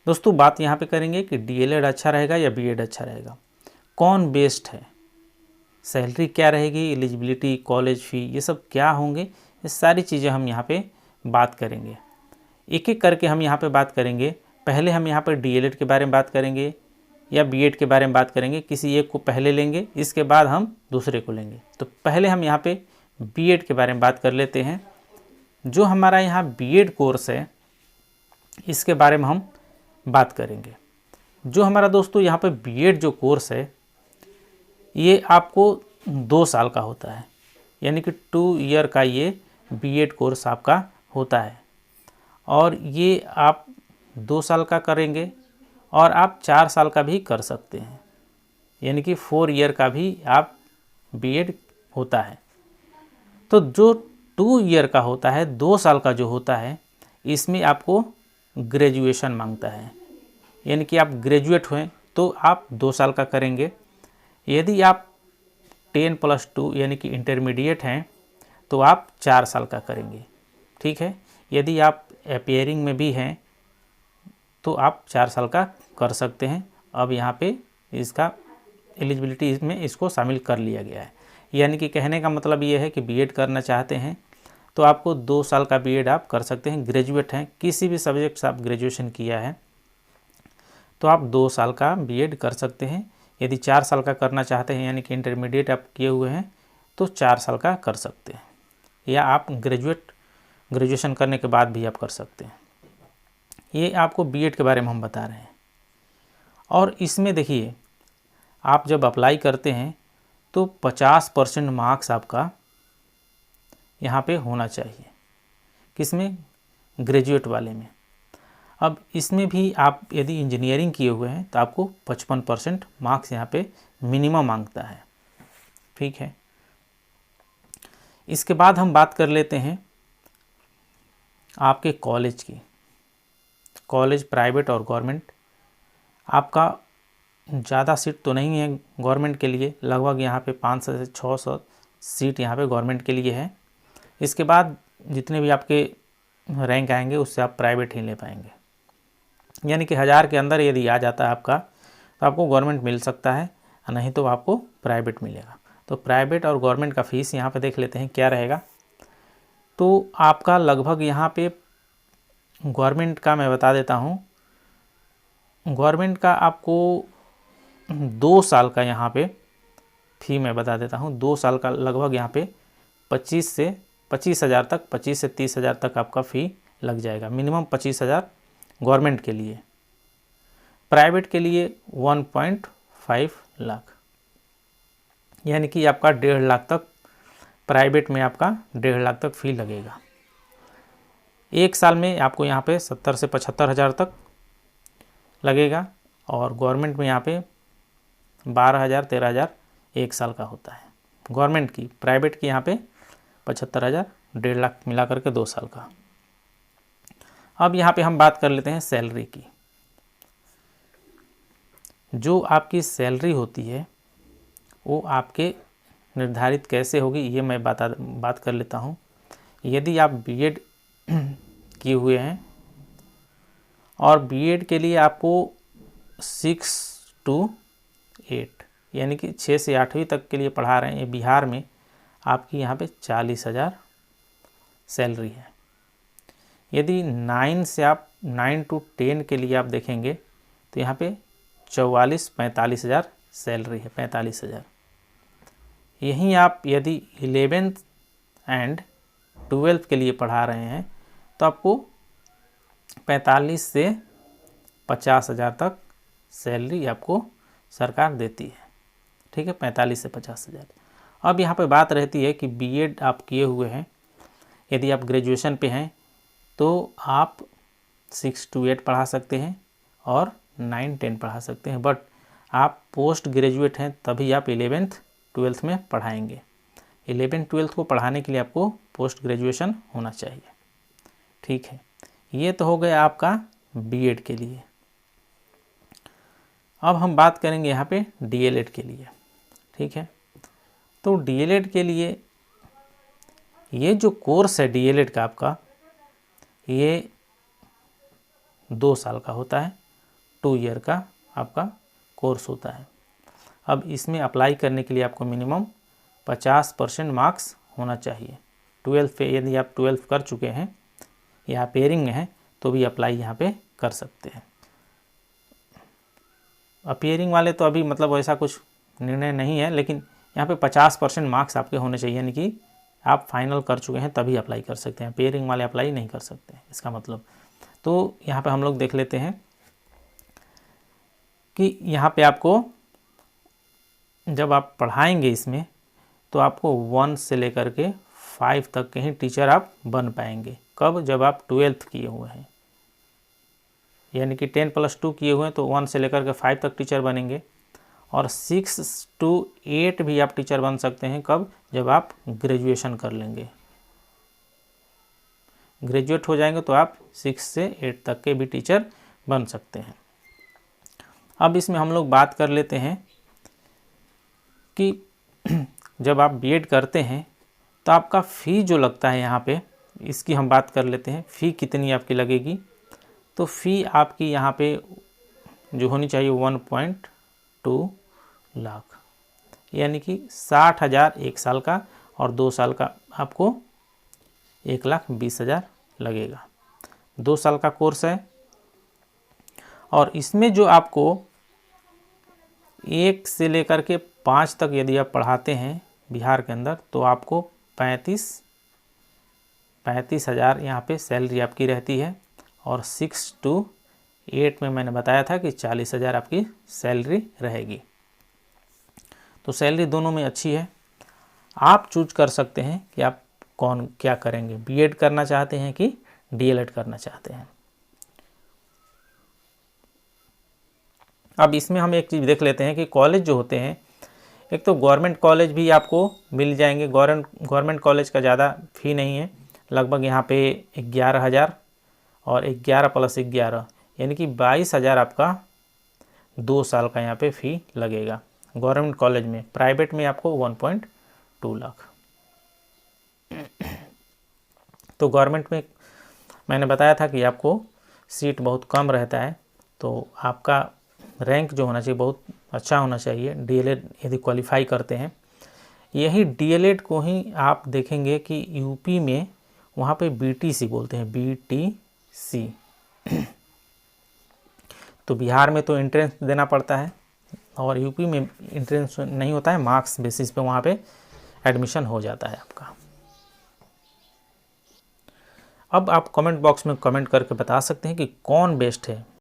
दोस्तों बात यहाँ पे करेंगे कि डीएलएड अच्छा रहेगा या बीएड अच्छा रहेगा, कौन बेस्ट है, सैलरी क्या रहेगी, एलिजिबिलिटी, कॉलेज फ़ी, ये सब क्या होंगे, ये सारी चीज़ें हम यहाँ पे बात करेंगे। एक एक करके हम यहाँ पे बात करेंगे। पहले हम यहाँ पर डीएलएड के बारे में बात करेंगे या बीएड के बारे में बात करेंगे, किसी एक को पहले लेंगे, इसके बाद हम दूसरे को लेंगे। तो पहले हम यहाँ पे बीएड के बारे में बात कर लेते हैं। जो हमारा यहाँ बीएड कोर्स है इसके बारे में हम बात करेंगे। जो हमारा दोस्तों यहाँ पे बीएड जो कोर्स है ये आपको 2 साल का होता है, यानी कि 2 ईयर का ये बीएड कोर्स आपका होता है। और ये आप 2 साल का करेंगे और आप 4 साल का भी कर सकते हैं, यानी कि 4 ईयर का भी आप बीएड होता है। तो जो 2 ईयर का होता है, 2 साल का जो होता है, इसमें आपको ग्रेजुएशन मांगता है, यानी कि आप ग्रेजुएट हुए तो आप 2 साल का करेंगे। यदि आप 10+2 यानी कि इंटरमीडिएट हैं तो आप 4 साल का करेंगे, ठीक है। यदि आप अपीयरिंग में भी हैं तो आप 4 साल का कर सकते हैं। अब यहाँ पे इसका एलिजिबिलिटी में इसको शामिल कर लिया गया है, यानी कि कहने का मतलब ये है कि बीएड करना चाहते हैं तो आपको 2 साल का बीएड आप कर सकते हैं। ग्रेजुएट हैं, किसी भी सब्जेक्ट से आप ग्रेजुएशन किया है तो आप 2 साल का बीएड कर सकते हैं। यदि 4 साल का करना चाहते हैं, यानी कि इंटरमीडिएट आप किए हुए हैं, तो 4 साल का कर सकते हैं, या आप ग्रेजुएशन करने के बाद भी आप कर सकते हैं। ये आपको बीएड के बारे में हम बता रहे हैं। और इसमें देखिए, आप जब अप्लाई करते हैं तो 50% मार्क्स आपका यहाँ पे होना चाहिए। किसमें? ग्रेजुएट वाले में। अब इसमें भी आप यदि इंजीनियरिंग किए हुए हैं तो आपको 55% मार्क्स यहाँ पे मिनिमम मांगता है, ठीक है। इसके बाद हम बात कर लेते हैं आपके कॉलेज की। कॉलेज प्राइवेट और गवर्नमेंट, आपका ज़्यादा सीट तो नहीं है गवर्नमेंट के लिए, लगभग यहाँ पे 500 से 600 सीट यहाँ पे गवर्नमेंट के लिए है। इसके बाद जितने भी आपके रैंक आएंगे उससे आप प्राइवेट ही ले पाएंगे, यानी कि 1000 के अंदर यदि आ जाता है आपका तो आपको गवर्नमेंट मिल सकता है, नहीं तो आपको प्राइवेट मिलेगा। तो प्राइवेट और गवर्नमेंट का फ़ीस यहाँ पे देख लेते हैं क्या रहेगा। तो आपका लगभग यहाँ पे गवर्नमेंट का मैं बता देता हूँ, गवर्नमेंट का आपको 2 साल का यहाँ पे फ़ी मैं बता देता हूँ। 2 साल का लगभग यहाँ पे 25 से 25,000 तक, 25 से 30,000 तक आपका फ़ी लग जाएगा। मिनिमम 25,000 गवर्नमेंट के लिए। प्राइवेट के लिए 1.5 लाख, यानी कि आपका 1.5 लाख तक, प्राइवेट में आपका 1.5 लाख तक फ़ी लगेगा। 1 साल में आपको यहाँ पे 70 से 75,000 तक लगेगा, और गवर्नमेंट में यहाँ पे 12,000 13,000 1 साल का होता है गवर्नमेंट की। प्राइवेट की यहाँ पे 75,000, 1.5 लाख मिला करके 2 साल का। अब यहाँ पे हम बात कर लेते हैं सैलरी की। जो आपकी सैलरी होती है वो आपके निर्धारित कैसे होगी ये मैं बात कर लेता हूँ। यदि आप बीएड किए हुए हैं और बीएड के लिए आपको 6 to 8 यानी कि 6 से 8वीं तक के लिए पढ़ा रहे हैं, बिहार में आपकी यहाँ पे 40,000 सैलरी है। यदि 9 to 10 के लिए आप देखेंगे तो यहाँ पे 44-45,000 सैलरी है, 45,000। यहीं आप यदि 11th and 12th के लिए पढ़ा रहे हैं तो आपको 45 से 50,000 तक सैलरी आपको सरकार देती है, ठीक है, 45 से 50,000। अब यहाँ पे बात रहती है कि बीएड आप किए हुए हैं, यदि आप ग्रेजुएशन पे हैं तो आप 6 to 8 पढ़ा सकते हैं और 9-10 पढ़ा सकते हैं, बट आप पोस्ट ग्रेजुएट हैं तभी आप 11th 12th में पढ़ाएंगे। 11th 12th को पढ़ाने के लिए आपको पोस्ट ग्रेजुएशन होना चाहिए, ठीक है। ये तो हो गया आपका बीएड के लिए। अब हम बात करेंगे यहाँ पे डीएलएड के लिए, ठीक है। तो डीएलएड के लिए ये जो कोर्स है डीएलएड का आपका, ये 2 साल का होता है। 2 ईयर का आपका कोर्स होता है। अब इसमें अप्लाई करने के लिए आपको मिनिमम 50% मार्क्स होना चाहिए। 12th पे यदि आप 12th कर चुके हैं या पेयरिंग में हैं तो भी अप्लाई यहाँ पे कर सकते हैं। अपियरिंग वाले तो अभी मतलब वैसा कुछ निर्णय नहीं है, लेकिन यहाँ पे 50% मार्क्स आपके होने चाहिए, यानी कि आप फाइनल कर चुके हैं तभी अप्लाई कर सकते हैं। पेयरिंग वाले अप्लाई नहीं कर सकते इसका मतलब। तो यहाँ पे हम लोग देख लेते हैं कि यहाँ पे आपको जब आप पढ़ाएंगे इसमें तो आपको 1 से लेकर के 5 तक के ही टीचर आप बन पाएंगे। कब? जब आप 12th किए हुए हैं, यानी कि 10+2 किए हुए हैं तो 1 से लेकर के 5 तक टीचर बनेंगे। और 6 to 8 भी आप टीचर बन सकते हैं। कब? जब आप ग्रेजुएशन कर लेंगे, ग्रेजुएट हो जाएंगे तो आप 6 से 8 तक के भी टीचर बन सकते हैं। अब इसमें हम लोग बात कर लेते हैं कि जब आप बीएड करते हैं तो आपका फ़ी जो लगता है यहाँ पे, इसकी हम बात कर लेते हैं। फ़ी कितनी आपकी लगेगी? तो फ़ी आपकी यहाँ पे जो होनी चाहिए 1.2 लाख, यानी कि 60,000 1 साल का और 2 साल का आपको 1,20,000 लगेगा। 2 साल का कोर्स है और इसमें जो आपको 1 से लेकर के 5 तक यदि आप पढ़ाते हैं बिहार के अंदर तो आपको 35,000 यहाँ पे सैलरी आपकी रहती है। और 6 to 8 में मैंने बताया था कि 40,000 आपकी सैलरी रहेगी। तो सैलरी दोनों में अच्छी है। आप चूज कर सकते हैं कि आप कौन क्या करेंगे, बीएड करना चाहते हैं कि डीएलएड करना चाहते हैं। अब इसमें हम एक चीज़ देख लेते हैं कि कॉलेज जो होते हैं, एक तो गवर्नमेंट कॉलेज भी आपको मिल जाएंगे। गवर्नमेंट कॉलेज का ज़्यादा फ़ी नहीं है, लगभग यहाँ पे 11,000 और 11 + 11 यानी कि 22,000 आपका 2 साल का यहाँ पे फ़ी लगेगा गवर्नमेंट कॉलेज में। प्राइवेट में आपको 1.2 लाख। तो गवर्नमेंट में मैंने बताया था कि आपको सीट बहुत कम रहता है, तो आपका रैंक जो होना चाहिए बहुत अच्छा होना चाहिए। डीएलएड यदि क्वालिफाई करते हैं, यही डीएलएड को ही आप देखेंगे कि यूपी में वहाँ पे बीटीसी बोलते हैं, बीटीसी। तो बिहार में तो एंट्रेंस देना पड़ता है और यूपी में एंट्रेंस नहीं होता है, मार्क्स बेसिस पे वहाँ पे एडमिशन हो जाता है आपका। अब आप कमेंट बॉक्स में कमेंट करके बता सकते हैं कि कौन बेस्ट है,